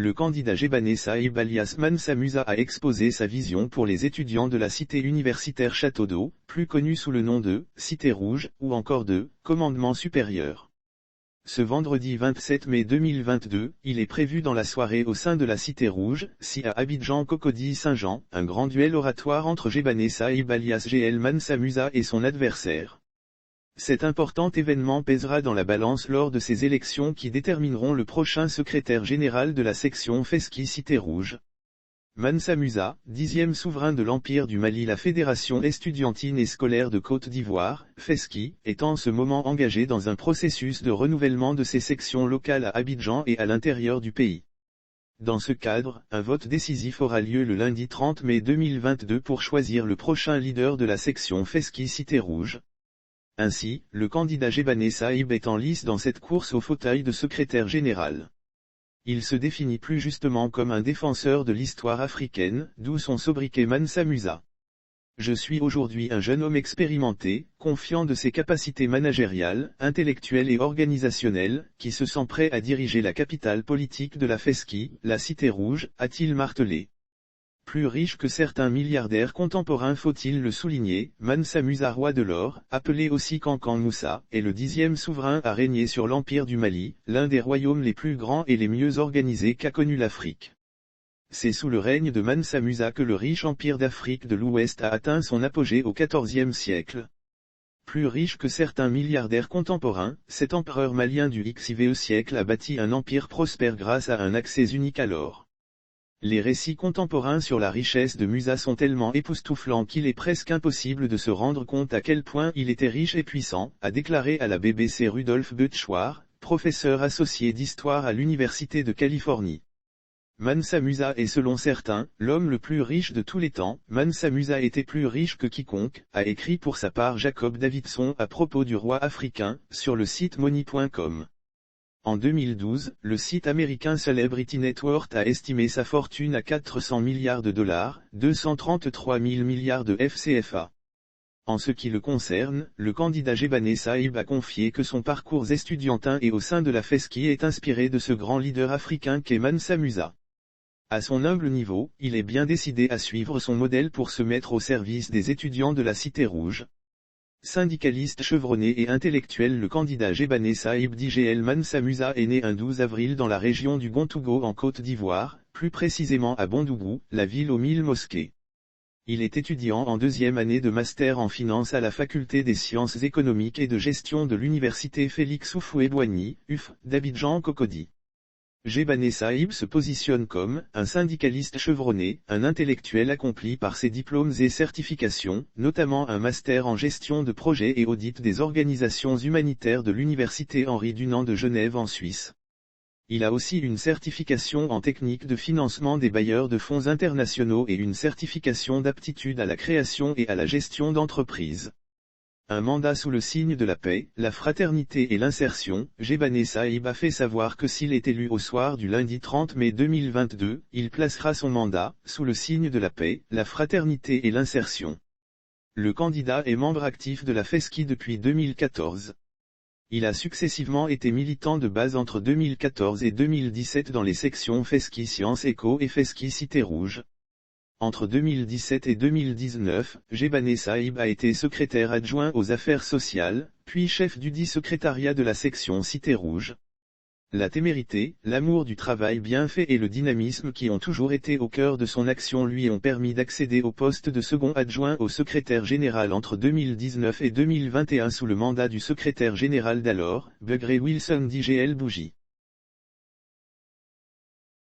le candidat Jebaneh Saïb alias Mansa Musa a exposé sa vision pour les étudiants de la cité universitaire Château d'Eau, plus connue sous le nom de « Cité Rouge » ou encore de « Commandement supérieur ». Ce vendredi 27 mai 2022, il est prévu dans la soirée au sein de la Cité Rouge, à Abidjan Cocody Saint-Jean, un grand duel oratoire entre Jebaneh Saïb alias GL Mansa Musa et son adversaire. Cet important événement pèsera dans la balance lors de ces élections qui détermineront le prochain secrétaire général de la section Fesski Cité Rouge. Mansa Musa, 10e souverain de l'Empire du Mali, la Fédération estudiantine et scolaire de Côte d'Ivoire, Fesski, est en ce moment engagé dans un processus de renouvellement de ses sections locales à Abidjan et à l'intérieur du pays. Dans ce cadre, un vote décisif aura lieu le lundi 30 mai 2022 pour choisir le prochain leader de la section Fesski Cité Rouge. Ainsi, le candidat Jebaneh Saïb est en lice dans cette course au fauteuil de secrétaire général. Il se définit plus justement comme un défenseur de l'histoire africaine, d'où son sobriquet Mansa Musa. Je suis aujourd'hui un jeune homme expérimenté, confiant de ses capacités managériales, intellectuelles et organisationnelles, qui se sent prêt à diriger la capitale politique de la Fesski, la Cité Rouge, a-t-il martelé. Plus riche que certains milliardaires contemporains, faut-il le souligner, Mansa Musa, roi de l'or, appelé aussi Kankan Moussa, est le 10e souverain à régner sur l'Empire du Mali, l'un des royaumes les plus grands et les mieux organisés qu'a connu l'Afrique. C'est sous le règne de Mansa Musa que le riche empire d'Afrique de l'Ouest a atteint son apogée au XIVe siècle. Plus riche que certains milliardaires contemporains, cet empereur malien du XIVe siècle a bâti un empire prospère grâce à un accès unique à l'or. Les récits contemporains sur la richesse de Musa sont tellement époustouflants qu'il est presque impossible de se rendre compte à quel point il était riche et puissant, a déclaré à la BBC Rudolf Butchwar, professeur associé d'histoire à l'Université de Californie. Mansa Musa est selon certains, l'homme le plus riche de tous les temps. Mansa Musa était plus riche que quiconque, a écrit pour sa part Jacob Davidson à propos du roi africain, sur le site money.com. En 2012, le site américain Celebrity Net Worth a estimé sa fortune à 400 milliards de dollars, 233 000 milliards de FCFA. En ce qui le concerne, le candidat Jebaneh Saïb a confié que son parcours estudiantin et au sein de la Fesski est inspiré de ce grand leader africain qu'est Mansa Musa. À son humble niveau, il est bien décidé à suivre son modèle pour se mettre au service des étudiants de la Cité Rouge. Syndicaliste chevronné et intellectuel, le candidat Jebaneh Saïb dit GL Mansa Musa est né un 12 avril dans la région du Gontougo en Côte d'Ivoire, plus précisément à Bondougou, la ville aux 1000 mosquées. Il est étudiant en deuxième année de master en finance à la faculté des sciences économiques et de gestion de l'université Félix Houphouët-Boigny, UF, d'Abidjan Cocody. Jebaneh Saïb se positionne comme un syndicaliste chevronné, un intellectuel accompli par ses diplômes et certifications, notamment un master en gestion de projets et audit des organisations humanitaires de l'université Henri Dunant de Genève en Suisse. Il a aussi une certification en technique de financement des bailleurs de fonds internationaux et une certification d'aptitude à la création et à la gestion d'entreprises. Un mandat sous le signe de la paix, la fraternité et l'insertion. Jebaneh Saïb a fait savoir que s'il est élu au soir du lundi 30 mai 2022, il placera son mandat, sous le signe de la paix, la fraternité et l'insertion. Le candidat est membre actif de la Fesski depuis 2014. Il a successivement été militant de base entre 2014 et 2017 dans les sections Fesski Sciences Éco et Fesski Cité Rouge. Entre 2017 et 2019, Jebaneh Saïb a été secrétaire adjoint aux affaires sociales, puis chef dudit secrétariat de la section Cité Rouge. La témérité, l'amour du travail bien fait et le dynamisme qui ont toujours été au cœur de son action lui ont permis d'accéder au poste de second adjoint au secrétaire général entre 2019 et 2021 sous le mandat du secrétaire général d'alors, Begré Wilson dit GL Bougie.